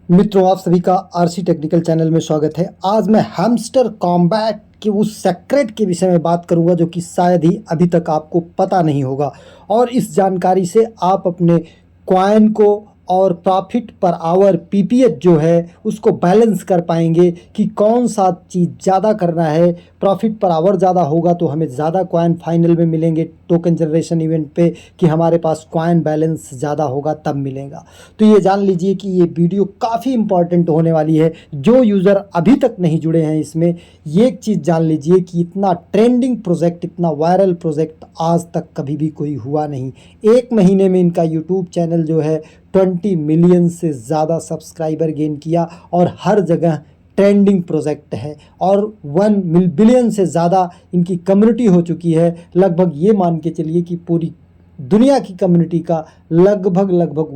मित्रों, आप सभी का आरसी टेक्निकल चैनल में स्वागत है। आज मैं हैमस्टर कॉम्बैट के उस सेक्रेट के विषय में बात करूंगा जो कि शायद ही अभी तक आपको पता नहीं होगा, और इस जानकारी से आप अपने कॉइन को और प्रॉफिट पर आवर पीपीएच जो है उसको बैलेंस कर पाएंगे कि कौन सा चीज़ ज़्यादा करना है। प्रॉफिट पर आवर ज़्यादा होगा तो हमें ज़्यादा कॉइन फाइनल में मिलेंगे टोकन जनरेशन इवेंट पे, कि हमारे पास कॉइन बैलेंस ज़्यादा होगा तब मिलेगा। तो ये जान लीजिए कि ये वीडियो काफ़ी इंपॉर्टेंट होने वाली है। जो यूज़र अभी तक नहीं जुड़े हैं इसमें, ये एक चीज़ जान लीजिए कि इतना ट्रेंडिंग प्रोजेक्ट, इतना वायरल प्रोजेक्ट आज तक कभी भी कोई हुआ नहीं। एक महीने में इनका यूट्यूब चैनल जो है 20 मिलियन से ज़्यादा सब्सक्राइबर गेन किया और हर जगह ट्रेंडिंग प्रोजेक्ट है, और 1 बिलियन से ज़्यादा इनकी कम्युनिटी हो चुकी है। लगभग ये मान के चलिए कि पूरी दुनिया की कम्युनिटी का लगभग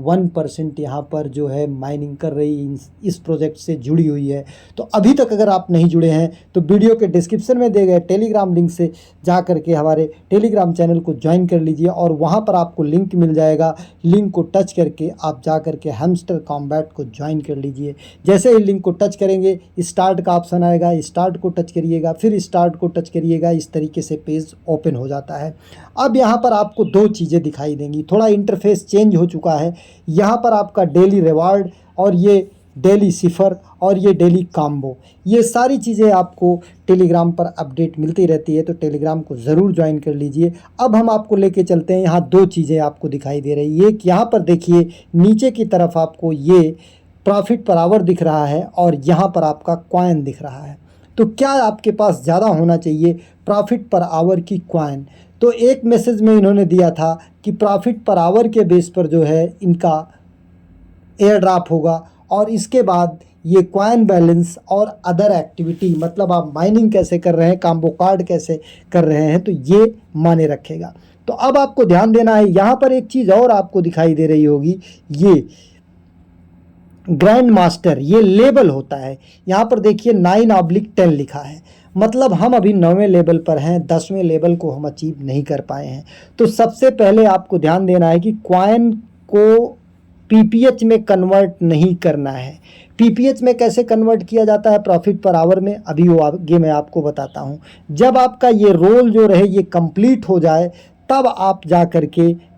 1% यहाँ पर जो है माइनिंग कर रही इस प्रोजेक्ट से जुड़ी हुई है। तो अभी तक अगर आप नहीं जुड़े हैं तो वीडियो के डिस्क्रिप्शन में दिए गए टेलीग्राम लिंक से जा करके हमारे टेलीग्राम चैनल को ज्वाइन कर लीजिए, और वहाँ पर आपको लिंक मिल जाएगा। लिंक को टच करके आप जा करके हैमस्टर कॉम्बैट को ज्वाइन कर लीजिए। जैसे ही लिंक को टच करेंगे स्टार्ट का ऑप्शन आएगा, स्टार्ट को टच करिएगा, फिर स्टार्ट को टच करिएगा। इस तरीके से पेज ओपन हो जाता है। अब यहाँ पर आपको दो चीज़ें दिखाई देंगी। थोड़ा इंटरफेस चेंज हो चुका है। यहाँ पर आपका डेली रिवार्ड और ये डेली सिफर और ये डेली कॉम्बो, ये सारी चीज़ें आपको टेलीग्राम पर अपडेट मिलती रहती है, तो टेलीग्राम को ज़रूर ज्वाइन कर लीजिए। अब हम आपको लेके चलते हैं। यहाँ दो चीज़ें आपको दिखाई दे रही है। एक यहाँ पर देखिए नीचे की तरफ आपको ये प्रॉफिट पर आवर दिख रहा है और यहाँ पर आपका कॉइन दिख रहा है। तो क्या आपके पास ज़्यादा होना चाहिए, प्रॉफिट पर आवर की कॉइन? तो एक मैसेज में इन्होंने दिया था कि प्रॉफिट पर आवर के बेस पर जो है इनका एयर ड्रॉप होगा, और इसके बाद ये कॉइन बैलेंस और अदर एक्टिविटी, मतलब आप माइनिंग कैसे कर रहे हैं, कॉम्बो कार्ड कैसे कर रहे हैं, तो ये माने रखेगा। तो अब आपको ध्यान देना है, यहाँ पर एक चीज़ और आपको दिखाई दे रही होगी, ये ग्रैंड मास्टर ये लेवल होता है। यहाँ पर देखिए 9/10 लिखा है, मतलब हम अभी 9वें लेवल पर हैं, 10वें लेवल को हम अचीव नहीं कर पाए हैं। तो सबसे पहले आपको ध्यान देना है कि कॉइन को पीपीएच में कन्वर्ट नहीं करना है। पीपीएच में कैसे कन्वर्ट किया जाता है प्रॉफिट पर आवर में, अभी वो आगे मैं आपको बताता हूँ। जब आपका ये रोल जो रहे ये कंप्लीट हो जाए तब आप जा करके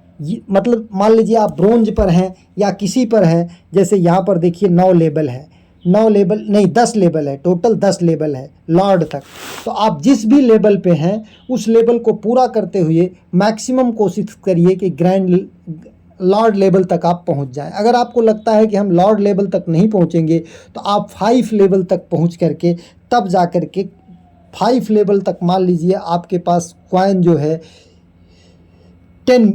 मतलब मान लीजिए आप ब्रोंज पर हैं या किसी पर हैं, जैसे यहाँ पर देखिए 9 लेवल है, 9 लेवल नहीं 10 लेवल है, टोटल 10 लेवल है लॉर्ड तक। तो आप जिस भी लेवल पे हैं उस लेवल को पूरा करते हुए मैक्सिमम कोशिश करिए कि ग्रैंड लॉर्ड लेवल तक आप पहुंच जाएं। अगर आपको लगता है कि हम लॉर्ड लेवल तक नहीं पहुंचेंगे तो आप 5 लेवल तक पहुंच करके तब जा करके 5 लेवल तक मान लीजिए आपके पास कॉइन जो है 10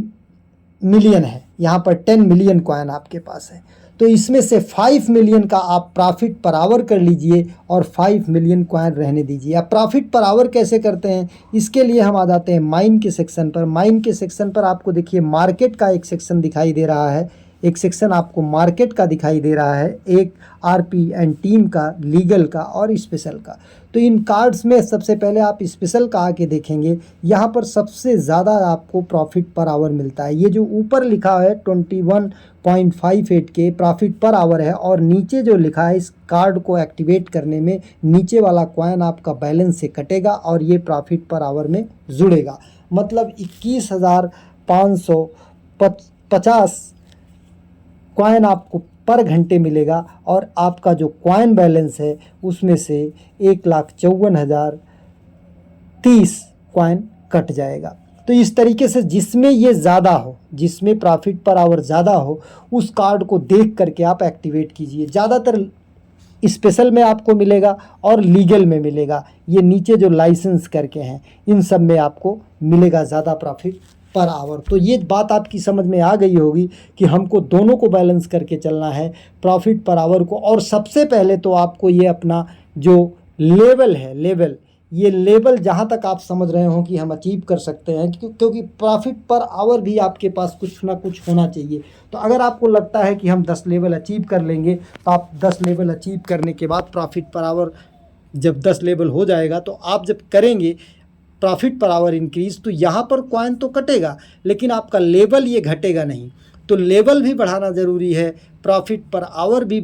मिलियन है। यहाँ पर 10 मिलियन कॉइन आपके पास है, तो इसमें से 5 मिलियन का आप प्रॉफिट पर आवर कर लीजिए और 5 मिलियन कॉइन रहने दीजिए। अब प्रॉफिट पर आवर कैसे करते हैं, इसके लिए हम आ जाते हैं माइन के सेक्शन पर। माइन के सेक्शन पर आपको देखिए मार्केट का एक सेक्शन दिखाई दे रहा है, एक सेक्शन आपको मार्केट का दिखाई दे रहा है, एक आरपी एंड टीम का, लीगल का और स्पेशल का। तो इन कार्ड्स में सबसे पहले आप स्पेशल का आके देखेंगे, यहाँ पर सबसे ज़्यादा आपको प्रॉफिट पर आवर मिलता है। ये जो ऊपर लिखा है 21.58 के प्रॉफिट पर आवर है, और नीचे जो लिखा है इस कार्ड को एक्टिवेट करने में नीचे वाला कॉइन आपका बैलेंस से कटेगा और ये प्रॉफिट पर आवर में जुड़ेगा। मतलब 21,550 कॉइन आपको पर घंटे मिलेगा, और आपका जो कॉइन बैलेंस है उसमें से 1,54,030 कॉइन कट जाएगा। तो इस तरीके से जिसमें ये ज़्यादा हो, जिसमें प्रॉफिट पर आवर ज़्यादा हो, उस कार्ड को देख करके आप एक्टिवेट कीजिए। ज़्यादातर स्पेशल में आपको मिलेगा और लीगल में मिलेगा। ये नीचे जो लाइसेंस करके हैं इन सब में आपको मिलेगा ज़्यादा प्रॉफिट पर आवर। तो ये बात आपकी समझ में आ गई होगी कि हमको दोनों को बैलेंस करके चलना है, प्रॉफिट पर आवर को। और सबसे पहले तो आपको ये अपना जो लेवल है, ये लेवल जहाँ तक आप समझ रहे हो कि हम अचीव कर सकते हैं, क्योंकि प्रॉफिट पर आवर भी आपके पास कुछ ना कुछ होना चाहिए। तो अगर आपको लगता है कि हम 10 लेवल अचीव कर लेंगे तो आप 10 लेवल अचीव करने के बाद प्रॉफिट पर आवर जब 10 लेवल हो जाएगा तो आप जब करेंगे प्रॉफिट पर आवर इंक्रीज, तो यहाँ पर कॉइन तो कटेगा लेकिन आपका लेवल ये घटेगा नहीं। तो लेवल भी बढ़ाना ज़रूरी है, प्रॉफिट पर आवर भी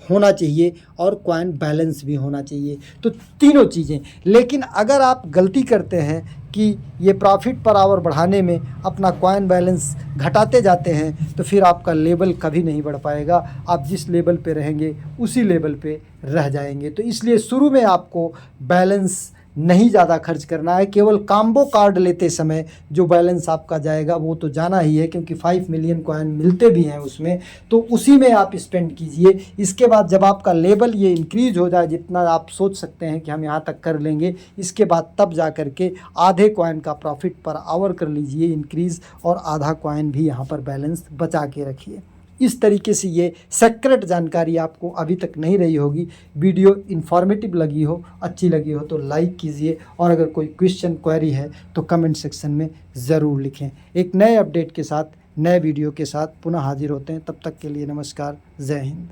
होना चाहिए और कॉइन बैलेंस भी होना चाहिए। तो तीनों चीज़ें। लेकिन अगर आप गलती करते हैं कि ये प्रॉफिट पर आवर बढ़ाने में अपना कॉइन बैलेंस घटाते जाते हैं तो फिर आपका लेवल कभी नहीं बढ़ पाएगा। आप जिस लेवल पे रहेंगे उसी लेवल पे रह जाएंगे। तो इसलिए शुरू में आपको बैलेंस नहीं ज़्यादा खर्च करना है। केवल कॉम्बो कार्ड लेते समय जो बैलेंस आपका जाएगा वो तो जाना ही है, क्योंकि 5 मिलियन कॉइन मिलते भी हैं उसमें, तो उसी में आप स्पेंड कीजिए। इसके बाद जब आपका लेवल ये इंक्रीज हो जाए, जितना आप सोच सकते हैं कि हम यहाँ तक कर लेंगे, इसके बाद तब जा कर के आधे कॉइन का प्रॉफिट पर आवर कर लीजिए इंक्रीज़, और आधा कॉइन भी यहाँ पर बैलेंस बचा के रखिए। इस तरीके से ये सीक्रेट जानकारी आपको अभी तक नहीं रही होगी। वीडियो इन्फॉर्मेटिव लगी हो, अच्छी लगी हो तो लाइक कीजिए, और अगर कोई क्वेश्चन क्वेरी है तो कमेंट सेक्शन में ज़रूर लिखें। एक नए अपडेट के साथ, नए वीडियो के साथ पुनः हाजिर होते हैं। तब तक के लिए नमस्कार, जय हिंद।